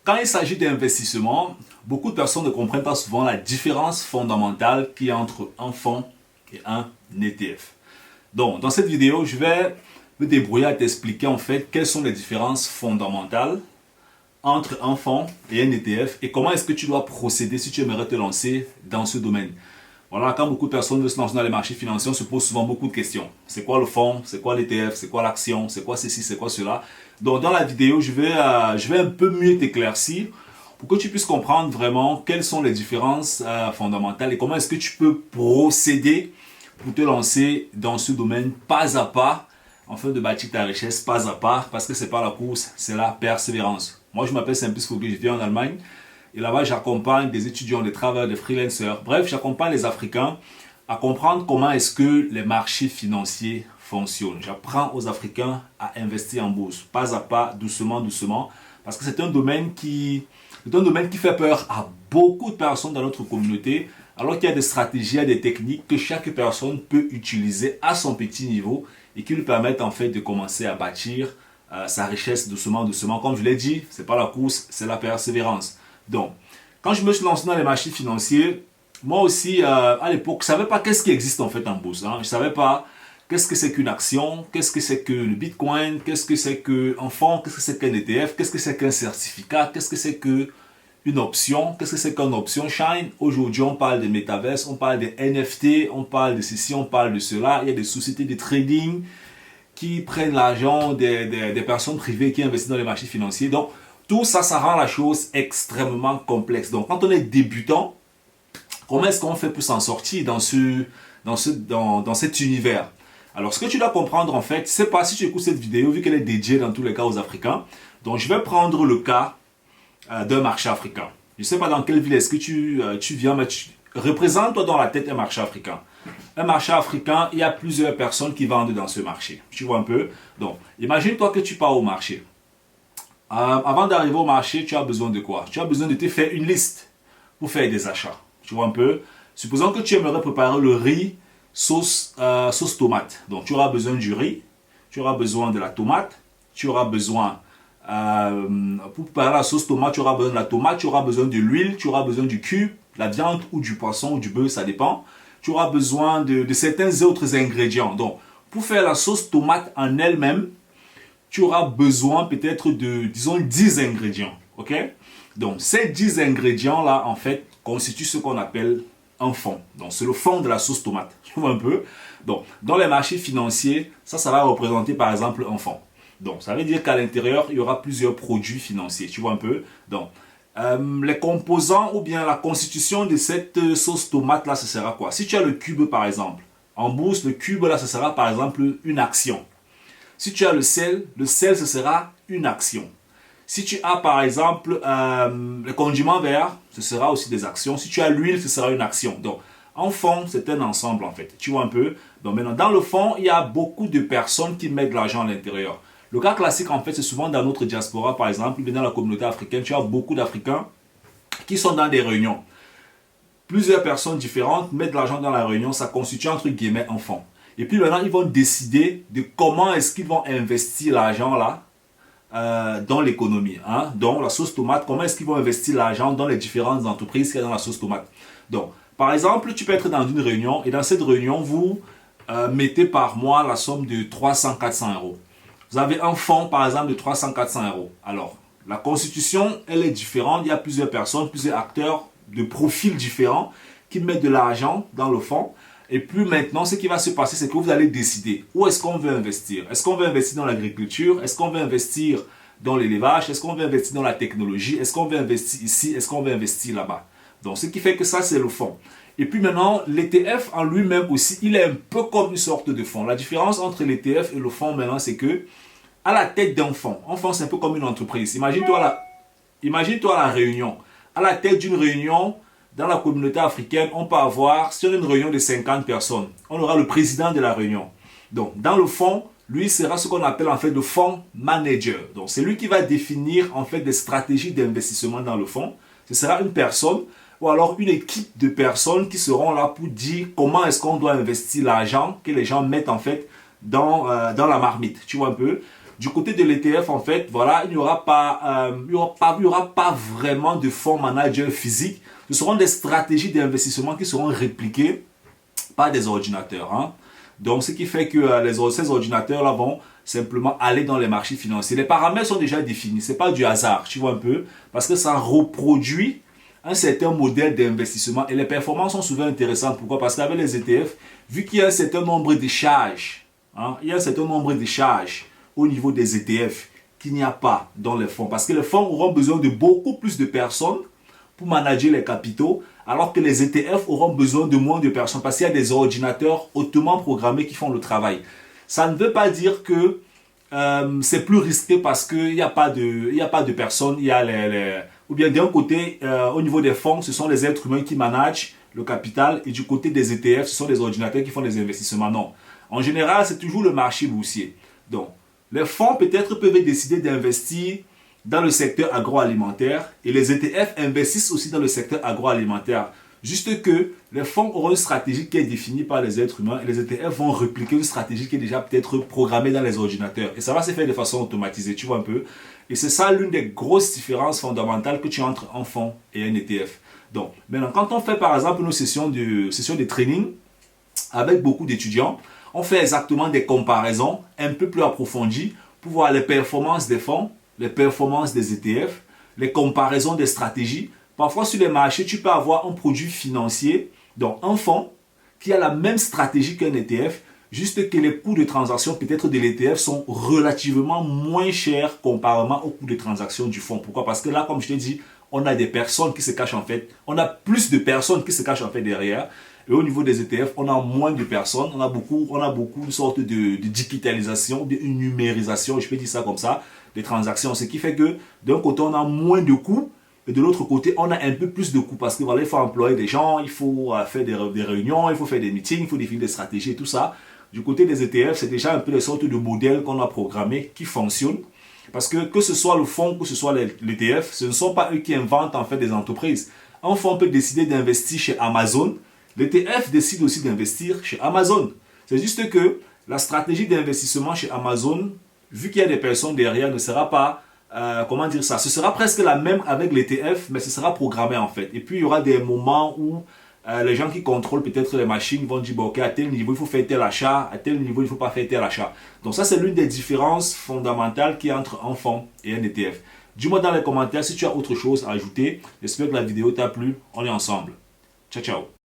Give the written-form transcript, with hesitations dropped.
quand il s'agit d'investissement, beaucoup de personnes ne comprennent pas souvent la différence fondamentale qu'il y a entre un fonds et un ETF. Donc, dans cette vidéo, je vais me débrouiller à t'expliquer en fait quelles sont les différences fondamentales entre un fonds et un ETF et comment est-ce que tu dois procéder si tu aimerais te lancer dans ce domaine. Voilà, quand beaucoup de personnes veulent se lancer dans les marchés financiers, on se pose souvent beaucoup de questions. C'est quoi le fonds? C'est quoi l'ETF? C'est quoi l'action? C'est quoi ceci? C'est quoi cela? Donc dans la vidéo, je vais un peu mieux t'éclaircir pour que tu puisses comprendre vraiment quelles sont les différences fondamentales et comment est-ce que tu peux procéder pour te lancer dans ce domaine pas à pas, afin de bâtir ta richesse pas à pas, parce que c'est pas la course, c'est la persévérance. Moi, je m'appelle Simplice Fogui, je vis en Allemagne. Et là-bas, j'accompagne des étudiants, des travailleurs, des freelancers. Bref, j'accompagne les Africains à comprendre comment est-ce que les marchés financiers fonctionnent. J'apprends aux Africains à investir en bourse, pas à pas, doucement, doucement, parce que c'est un domaine qui fait peur à beaucoup de personnes dans notre communauté, alors qu'il y a des stratégies, il y a des techniques que chaque personne peut utiliser à son petit niveau et qui lui permettent en fait de commencer à bâtir sa richesse doucement, doucement. Comme je l'ai dit, c'est pas la course, c'est la persévérance. Donc, quand je me suis lancé dans les marchés financiers, moi aussi, à l'époque, je ne savais pas qu'est-ce qui existe en fait en bourse. Je ne savais pas qu'est-ce que c'est qu'une action, qu'est-ce que c'est que le Bitcoin, qu'est-ce que c'est qu'un fonds, qu'est-ce que c'est qu'un ETF, qu'est-ce que c'est qu'un certificat, qu'est-ce que c'est qu'une option, qu'est-ce que c'est qu'une option Shine. Aujourd'hui, on parle de Metaverse, on parle de NFT, on parle de ceci, on parle de cela. Il y a des sociétés de trading qui prennent l'argent des personnes privées qui investissent dans les marchés financiers. Donc, tout ça, ça rend la chose extrêmement complexe. Donc, quand on est débutant, comment est-ce qu'on fait pour s'en sortir dans cet univers? Alors, ce que tu dois comprendre, en fait, c'est pas si tu écoutes cette vidéo, vu qu'elle est dédiée dans tous les cas aux Africains. Donc, je vais prendre le cas d'un marché africain. Je ne sais pas dans quelle ville est-ce que tu viens, mais représente-toi dans la tête un marché africain. Un marché africain, il y a plusieurs personnes qui vendent dans ce marché. Tu vois un peu? Donc, imagine-toi que tu pars au marché. Avant d'arriver au marché, tu as besoin de quoi? Tu as besoin de te faire une liste pour faire des achats. Tu vois un peu? Supposons que tu aimerais préparer le riz sauce tomate. Donc, tu auras besoin du riz, tu auras besoin de la tomate, tu auras besoin, pour préparer la sauce tomate, tu auras besoin de la tomate, tu auras besoin de l'huile, tu auras besoin du cube, la viande ou du poisson ou du bœuf, ça dépend. Tu auras besoin de certains autres ingrédients. Donc, pour faire la sauce tomate en elle-même, tu auras besoin peut-être de, disons, 10 ingrédients. Ok? Donc, ces 10 ingrédients-là, en fait, constituent ce qu'on appelle un fond. Donc, c'est le fond de la sauce tomate. Tu vois un peu? Donc, dans les marchés financiers, ça va représenter, par exemple, un fond. Donc, ça veut dire qu'à l'intérieur, il y aura plusieurs produits financiers. Tu vois un peu? Donc, les composants ou bien la constitution de cette sauce tomate-là, ce sera quoi? Si tu as le cube, par exemple, en bourse, le cube, là, ce sera, par exemple, une action. Si tu as le sel, ce sera une action. Si tu as par exemple le condiment vert, ce sera aussi des actions. Si tu as l'huile, ce sera une action. Donc, en fond, c'est un ensemble en fait. Tu vois un peu? Donc maintenant, dans le fond, il y a beaucoup de personnes qui mettent de l'argent à l'intérieur. Le cas classique en fait, c'est souvent dans notre diaspora par exemple, dans la communauté africaine, tu as beaucoup d'Africains qui sont dans des réunions. Plusieurs personnes différentes mettent de l'argent dans la réunion, ça constitue entre guillemets un fonds. Et puis maintenant, ils vont décider de comment est-ce qu'ils vont investir l'argent là dans l'économie. Hein? Donc, la sauce tomate, comment est-ce qu'ils vont investir l'argent dans les différentes entreprises qu'il y a dans la sauce tomate. Donc, par exemple, tu peux être dans une réunion et dans cette réunion, vous mettez par mois la somme de 300-400 euros. Vous avez un fonds, par exemple, de 300-400 euros. Alors, la constitution, elle est différente. Il y a plusieurs personnes, plusieurs acteurs de profils différents qui mettent de l'argent dans le fonds. Et puis maintenant, ce qui va se passer, c'est que vous allez décider où est-ce qu'on veut investir. Est-ce qu'on veut investir dans l'agriculture? Est-ce qu'on veut investir dans l'élevage? Est-ce qu'on veut investir dans la technologie? Est-ce qu'on veut investir ici? Est-ce qu'on veut investir là-bas? Donc, ce qui fait que ça, c'est le fonds. Et puis maintenant, l'ETF en lui-même aussi, il est un peu comme une sorte de fonds. La différence entre l'ETF et le fonds maintenant, c'est que à la tête d'un fonds, un fonds, c'est un peu comme une entreprise. Imagine-toi la réunion. À la tête d'une réunion, dans la communauté africaine, on peut avoir, sur une réunion de 50 personnes, on aura le président de la réunion. Donc, dans le fond, lui sera ce qu'on appelle en fait le fonds manager. Donc, c'est lui qui va définir en fait des stratégies d'investissement dans le fonds. Ce sera une personne ou alors une équipe de personnes qui seront là pour dire comment est-ce qu'on doit investir l'argent que les gens mettent en fait dans la marmite. Tu vois un peu? Du côté de l'ETF, en fait, voilà, il n'y aura pas, il y aura pas vraiment de fonds manager physique. Ce seront des stratégies d'investissement qui seront répliquées par des ordinateurs. Hein. Donc, ce qui fait que ces ordinateurs-là vont simplement aller dans les marchés financiers. Les paramètres sont déjà définis. Ce n'est pas du hasard, tu vois un peu, parce que ça reproduit un certain modèle d'investissement et les performances sont souvent intéressantes. Pourquoi? Parce qu'avec les ETF, vu qu'il y a un certain nombre de charges, hein, il y a un certain nombre de charges au niveau des ETF qu'il n'y a pas dans les fonds. Parce que les fonds auront besoin de beaucoup plus de personnes pour manager les capitaux, alors que les ETF auront besoin de moins de personnes parce qu'il y a des ordinateurs hautement programmés qui font le travail. Ça ne veut pas dire que c'est plus risqué parce qu'il n'y a pas de personnes, il y a ou bien d'un côté, au niveau des fonds, ce sont les êtres humains qui managent le capital et du côté des ETF, ce sont les ordinateurs qui font les investissements. Non. En général, c'est toujours le marché boursier. Donc, les fonds peut-être peuvent décider d'investir dans le secteur agroalimentaire et les ETF investissent aussi dans le secteur agroalimentaire. Juste que les fonds auront une stratégie qui est définie par les êtres humains et les ETF vont répliquer une stratégie qui est déjà peut-être programmée dans les ordinateurs. Et ça va se faire de façon automatisée, tu vois un peu. Et c'est ça l'une des grosses différences fondamentales que tu as entre un fonds et un ETF. Donc, maintenant, quand on fait par exemple une session de training avec beaucoup d'étudiants, on fait exactement des comparaisons un peu plus approfondies pour voir les performances des fonds, les performances des ETF, les comparaisons des stratégies. Parfois, sur les marchés, tu peux avoir un produit financier, donc un fonds, qui a la même stratégie qu'un ETF, juste que les coûts de transaction peut-être de l'ETF sont relativement moins chers comparément aux coûts de transaction du fonds. Pourquoi? Parce que là, comme je t'ai dit, on a des personnes qui se cachent en fait, on a plus de personnes qui se cachent en fait derrière. Et au niveau des ETF, on a moins de personnes, on a beaucoup une sorte de digitalisation, de numérisation, je peux dire ça comme ça, des transactions. Ce qui fait que d'un côté, on a moins de coûts, et de l'autre côté, on a un peu plus de coûts parce que voilà, il faut employer des gens, il faut faire des réunions, il faut faire des meetings, il faut définir des stratégies et tout ça. Du côté des ETF, c'est déjà un peu les sortes de modèles qu'on a programmés qui fonctionnent. Parce que ce soit le fonds, que ce soit l'ETF, ce ne sont pas eux qui inventent en fait des entreprises. Un fonds peut décider d'investir chez Amazon. L'ETF décide aussi d'investir chez Amazon. C'est juste que la stratégie d'investissement chez Amazon, vu qu'il y a des personnes derrière, ne sera pas, comment dire ça, ce sera presque la même avec l'ETF, mais ce sera programmé en fait. Et puis il y aura des moments où les gens qui contrôlent peut-être les machines vont dire, bon, ok, à tel niveau il faut faire tel achat, à tel niveau il ne faut pas faire tel achat. Donc ça c'est l'une des différences fondamentales qu'il y a entre un fonds et un ETF. Dis-moi dans les commentaires si tu as autre chose à ajouter. J'espère que la vidéo t'a plu. On est ensemble. Ciao, ciao.